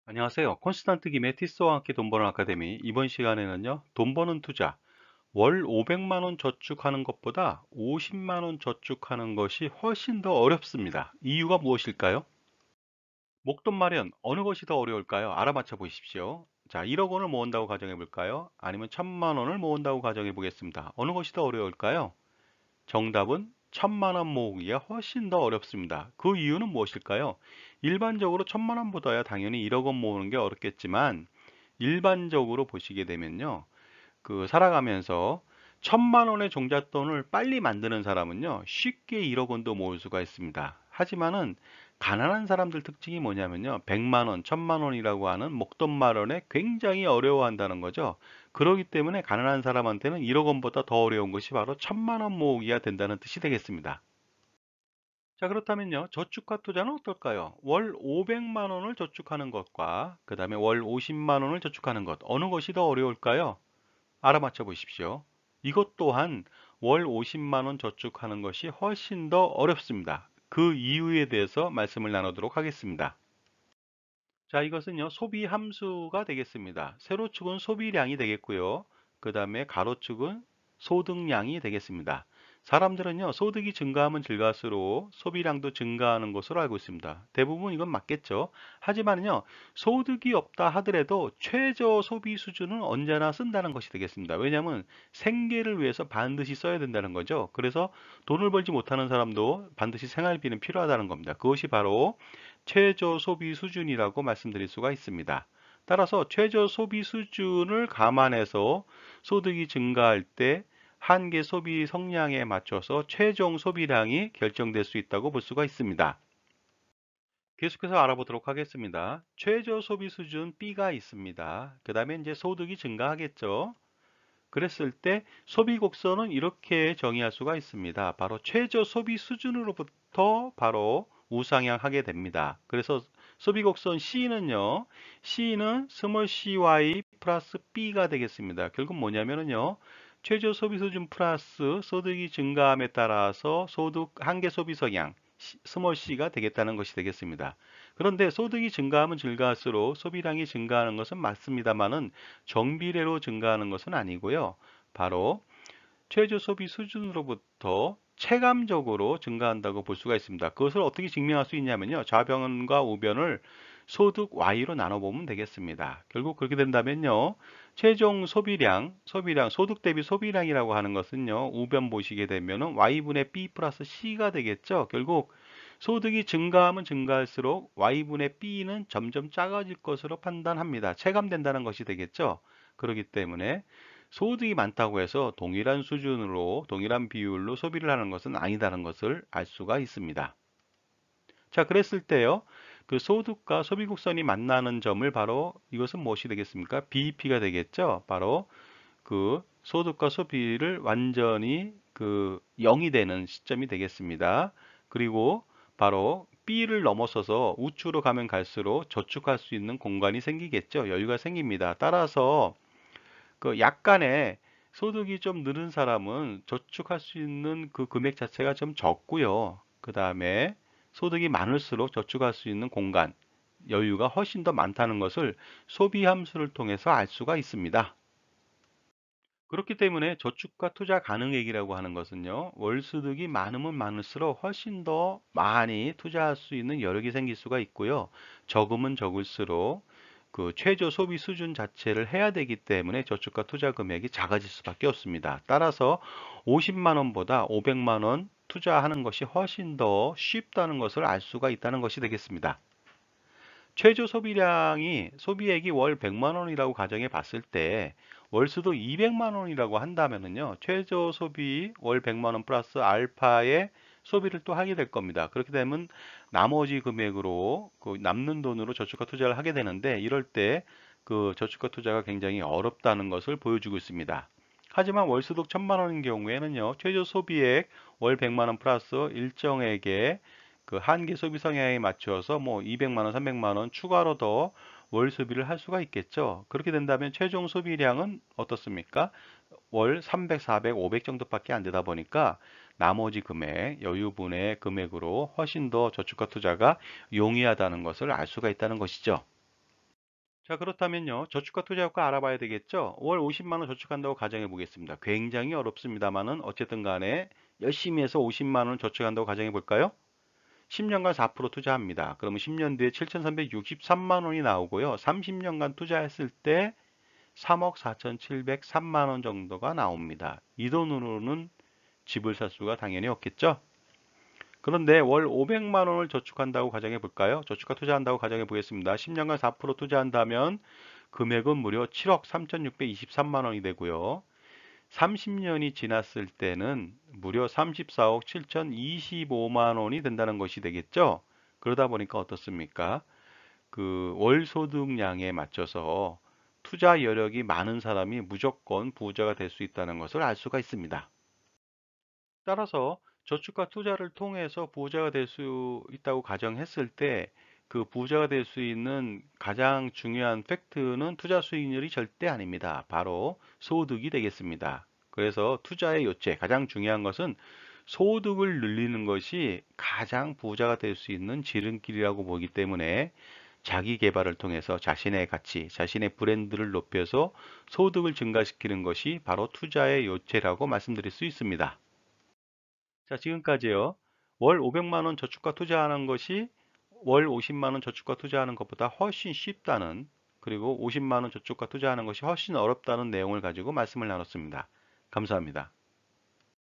안녕하세요. 콘스탄트 김의 티스와 함께 돈 버는 아카데미. 이번 시간에는요, 돈 버는 투자. 월 500만 원 저축하는 것보다 50만 원 저축하는 것이 훨씬 더 어렵습니다. 이유가 무엇일까요? 목돈 마련, 어느 것이 더 어려울까요? 알아맞혀 보십시오. 자, 1억 원을 모은다고 가정해 볼까요? 아니면 1000만 원을 모은다고 가정해 보겠습니다. 어느 것이 더 어려울까요? 정답은 1000만 원 모으기가 훨씬 더 어렵습니다. 그 이유는 무엇일까요? 일반적으로 1000만 원보다야 당연히 1억 원 모으는 게 어렵겠지만 일반적으로 보시게 되면요. 살아가면서 1000만 원의 종잣돈을 빨리 만드는 사람은요. 쉽게 1억 원도 모을 수가 있습니다. 하지만은 가난한 사람들 특징이 뭐냐면요. 100만 원, 1000만 원이라고 하는 목돈 마련에 굉장히 어려워한다는 거죠. 그렇기 때문에 가난한 사람한테는 1억 원보다 더 어려운 것이 바로 1000만 원 모으기가 된다는 뜻이 되겠습니다. 자, 그렇다면요. 저축과 투자는 어떨까요? 월 500만 원을 저축하는 것과 그 다음에 월 50만 원을 저축하는 것, 어느 것이 더 어려울까요? 알아맞혀 보십시오. 이것 또한 월 50만 원 저축하는 것이 훨씬 더 어렵습니다. 그 이유에 대해서 말씀을 나누도록 하겠습니다. 자, 이것은요, 소비 함수가 되겠습니다. 세로축은 소비량이 되겠고요. 그 다음에 가로축은 소득량이 되겠습니다. 사람들은요, 소득이 증가하면 증가할수록 소비량도 증가하는 것으로 알고 있습니다. 대부분 이건 맞겠죠. 하지만요, 소득이 없다 하더라도 최저 소비 수준은 언제나 쓴다는 것이 되겠습니다. 왜냐하면 생계를 위해서 반드시 써야 된다는 거죠. 그래서 돈을 벌지 못하는 사람도 반드시 생활비는 필요하다는 겁니다. 그것이 바로 최저 소비 수준이라고 말씀드릴 수가 있습니다. 따라서 최저 소비 수준을 감안해서 소득이 증가할 때 한계 소비 성량에 맞춰서 최종 소비량이 결정될 수 있다고 볼 수가 있습니다. 계속해서 알아보도록 하겠습니다. 최저 소비 수준 B가 있습니다. 그 다음에 이제 소득이 증가하겠죠. 그랬을 때 소비 곡선은 이렇게 정의할 수가 있습니다. 바로 최저 소비 수준으로부터 바로 우상향하게 됩니다. 그래서 소비 곡선 C는 스몰 cy 플러스 B가 되겠습니다. 결국 뭐냐면요. 최저 소비 수준 플러스 소득이 증가함에 따라서 소득 한계 소비 성향 스몰 c가 되겠다는 것이 되겠습니다. 그런데 소득이 증가하면 증가할수록 소비량이 증가하는 것은 맞습니다만은 정비례로 증가하는 것은 아니고요. 바로 최저 소비 수준으로부터 체감적으로 증가한다고 볼 수가 있습니다. 그것을 어떻게 증명할 수 있냐면요. 좌변과 우변을 소득 Y로 나눠보면 되겠습니다. 결국 그렇게 된다면요. 최종 소비량, 소득 대비 소비량이라고 하는 것은요. 우변 보시게 되면은 Y분의 B 플러스 C가 되겠죠. 결국 소득이 증가하면 증가할수록 Y분의 B는 점점 작아질 것으로 판단합니다. 체감된다는 것이 되겠죠. 그렇기 때문에 소득이 많다고 해서 동일한 수준으로 동일한 비율로 소비를 하는 것은 아니다는 것을 알 수가 있습니다. 자, 그랬을 때요. 그 소득과 소비 곡선이 만나는 점을 바로 이것은 무엇이 되겠습니까? BEP가 되겠죠. 바로 그 소득과 소비를 완전히 0이 되는 시점이 되겠습니다. 그리고 바로 B를 넘어서서 우측으로 가면 갈수록 저축할 수 있는 공간이 생기겠죠. 여유가 생깁니다. 따라서 약간의 소득이 좀 늘은 사람은 저축할 수 있는 그 금액 자체가 좀 적고요. 그 다음에 소득이 많을수록 저축할 수 있는 공간, 여유가 훨씬 더 많다는 것을 소비 함수를 통해서 알 수가 있습니다. 그렇기 때문에 저축과 투자 가능액이라고 하는 것은요, 월소득이 많으면 많을수록 훨씬 더 많이 투자할 수 있는 여력이 생길 수가 있고요. 적으면 적을수록 그 최저 소비 수준 자체를 해야 되기 때문에 저축과 투자 금액이 작아질 수밖에 없습니다. 따라서 50만 원보다 500만 원 투자하는 것이 훨씬 더 쉽다는 것을 알 수가 있다는 것이 되겠습니다. 최저 소비액이 월 100만 원이라고 가정해 봤을 때 월수도 200만 원이라고 한다면은요. 최저 소비 월 100만 원 플러스 알파의 소비를 또 하게 될 겁니다. 그렇게 되면 나머지 금액으로 남는 돈으로 저축과 투자를 하게 되는데 이럴 때 그 저축과 투자가 굉장히 어렵다는 것을 보여주고 있습니다. 하지만 월수득 1000만 원인 경우에는요. 최저 소비액 월 100만 원 플러스 일정액의 그 한계 소비 성향에 맞춰서 뭐 200만 원, 300만 원 추가로 더 월 소비를 할 수가 있겠죠. 그렇게 된다면 최종 소비량은 어떻습니까? 월 300, 400, 500 정도밖에 안 되다 보니까 나머지 금액, 여유분의 금액으로 훨씬 더 저축과 투자가 용이하다는 것을 알 수가 있다는 것이죠. 자, 그렇다면요. 저축과 투자 효과 알아봐야 되겠죠? 월 50만 원 저축한다고 가정해 보겠습니다. 굉장히 어렵습니다만은 어쨌든 간에 열심히 해서 50만 원 저축한다고 가정해 볼까요? 10년간 4% 투자합니다. 그러면 10년 뒤에 7,363만 원이 나오고요. 30년간 투자했을 때 3억 4,703만 원 정도가 나옵니다. 이 돈으로는 집을 살 수가 당연히 없겠죠? 그런데 월 500만 원을 저축한다고 가정해 볼까요? 저축과 투자한다고 가정해 보겠습니다. 10년간 4% 투자한다면 금액은 무려 7억 3,623만 원이 되고요. 30년이 지났을 때는 무려 34억 7,025만 원이 된다는 것이 되겠죠? 그러다 보니까 어떻습니까? 그 월 소득량에 맞춰서 투자 여력이 많은 사람이 무조건 부자가 될 수 있다는 것을 알 수가 있습니다. 따라서 저축과 투자를 통해서 부자가 될 수 있다고 가정했을 때 그 부자가 될 수 있는 가장 중요한 팩트는 투자 수익률이 절대 아닙니다. 바로 소득이 되겠습니다. 그래서 투자의 요체, 가장 중요한 것은 소득을 늘리는 것이 가장 부자가 될 수 있는 지름길이라고 보기 때문에 자기 개발을 통해서 자신의 가치, 자신의 브랜드를 높여서 소득을 증가시키는 것이 바로 투자의 요체라고 말씀드릴 수 있습니다. 자, 지금까지요. 월 500만 원 저축과 투자하는 것이 월 50만 원 저축과 투자하는 것보다 훨씬 쉽다는, 그리고 50만 원 저축과 투자하는 것이 훨씬 어렵다는 내용을 가지고 말씀을 나눴습니다. 감사합니다.